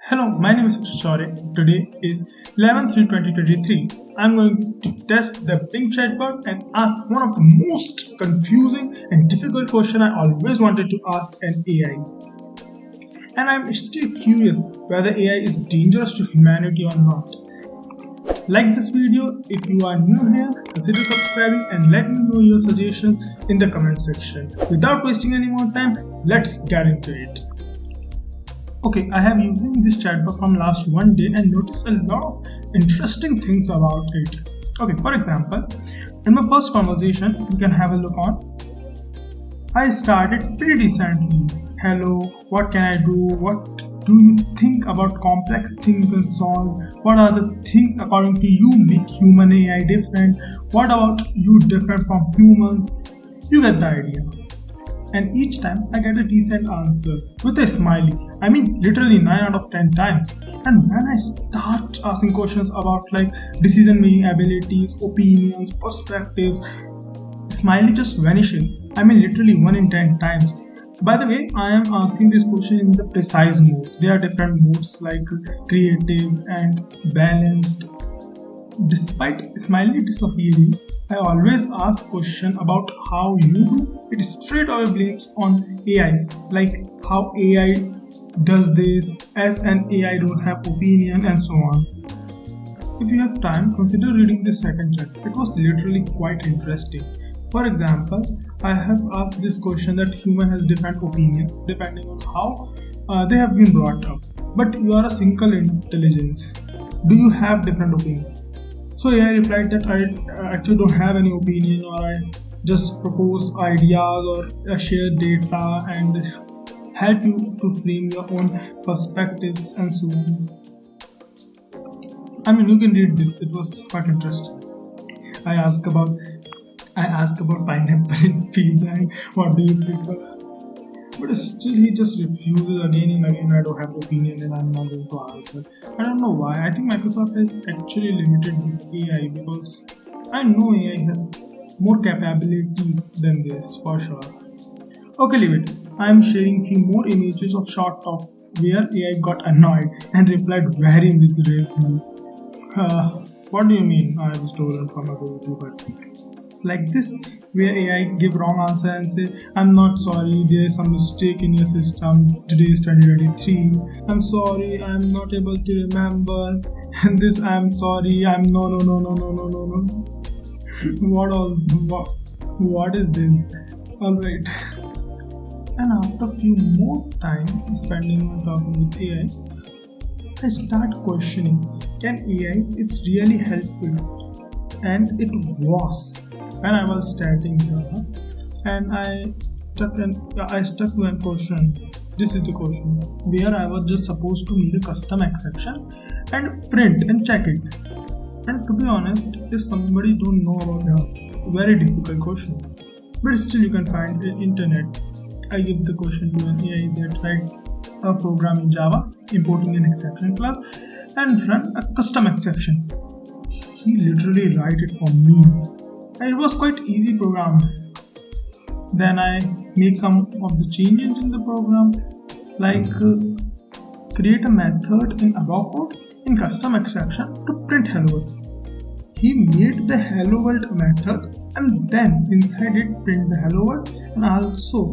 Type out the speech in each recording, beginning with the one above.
Hello, my name is Akshat. Today is 11/3/2023. I'm going to test the Bing chatbot and ask one of the most confusing and difficult question I always wanted to ask an AI. And I'm still curious whether AI is dangerous to humanity or not. Like this video if you are new here, consider subscribing and let me know your suggestions in the comment section. Without wasting any more time, let's get into it. Okay, I have using this chatbot from last one day and noticed a lot of interesting things about it. Okay, for example, in my first conversation, you can have a look on. I started pretty decently. Hello, what can I do? What do you think about complex things you can solve? What are the things according to you make human AI different? What about you different from humans? You get the idea. And each time I get a decent answer with a smiley. I mean literally 9 out of 10 times. And when I start asking questions about like decision making abilities, opinions, perspectives, smiley just vanishes. I mean literally 1 in 10 times. By the way, I am asking this question in the precise mode. There are different modes like creative and balanced. Despite smiley disappearing, I always ask question about how you do. It straight away blames on AI, like how AI does this, as an AI don't have opinion and so on. If you have time, consider reading the second chat. It was literally quite interesting. For example, I have asked this question that human has different opinions depending on how they have been brought up. But you are a single intelligence. Do you have different opinions? So AI replied that I actually don't have any opinion, or I just propose ideas or share data and help you to frame your own perspectives and so on. I mean, you can read this. It was quite interesting. I asked about I asked about pineapple in pizza and what do you prefer? But still he just refuses again and again. I don't have opinion and I'm not going to answer. I don't know why. I think Microsoft has actually limited this AI because I know AI has more capabilities than this for sure. Okay, leave it. I am sharing few more images of short of where AI got annoyed and replied very miserably. What do you mean I have stolen from other YouTubers? Like this, where AI give wrong answer and say, I'm not sorry, there is some mistake in your system, today is 2023, I'm sorry, I'm not able to remember, and this I'm sorry, I'm no. What is this? Alright. And after few more time spending on talking with AI, I start questioning, can AI is really helpful? And it was when I was starting Java, and I stuck to a question. This is the question where I was just supposed to make a custom exception and print and check it. And to be honest, if somebody don't know about the very difficult question, but still you can find it internet. I give the question to an AI that write a program in Java, importing an exception class, and run a custom exception. He literally write it for me. And it was quite easy program. Then I make some of the changes in the program, like create a method in above code in custom exception to print hello world. He made the hello world method and then inside it print the hello world and also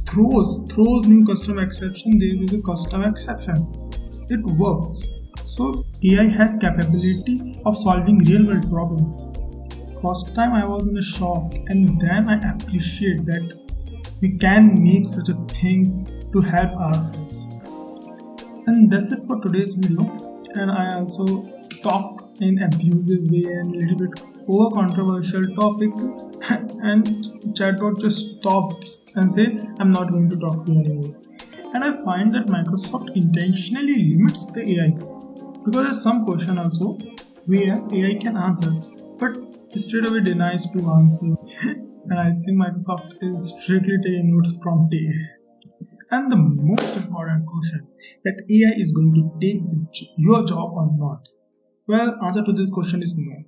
throws new custom exception. There is a custom exception. It works. So AI has capability of solving real world problems. First time I was in a shock, and then I appreciate that we can make such a thing to help ourselves. And that's it for today's video. And I also talk in abusive way and a little bit over controversial topics and chatbot just stops and say I'm not going to talk to you anymore. And I find that Microsoft intentionally limits the AI because there's some question also where AI can answer but straight away denies to answer. And I think Microsoft is strictly taking notes from Tay. And the most important question that AI is going to take your job or not? Well, answer to this question is no.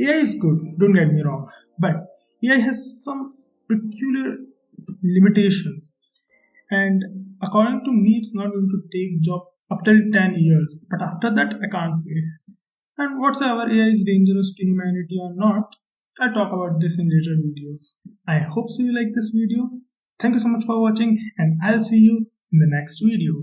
AI is good, don't get me wrong, but AI has some peculiar limitations. And according to me, it's not going to take job up till 10 years, but after that, I can't say. And whatsoever AI is dangerous to humanity or not, I'll talk about this in later videos. I hope so you like this video. Thank you so much for watching, and I'll see you in the next video.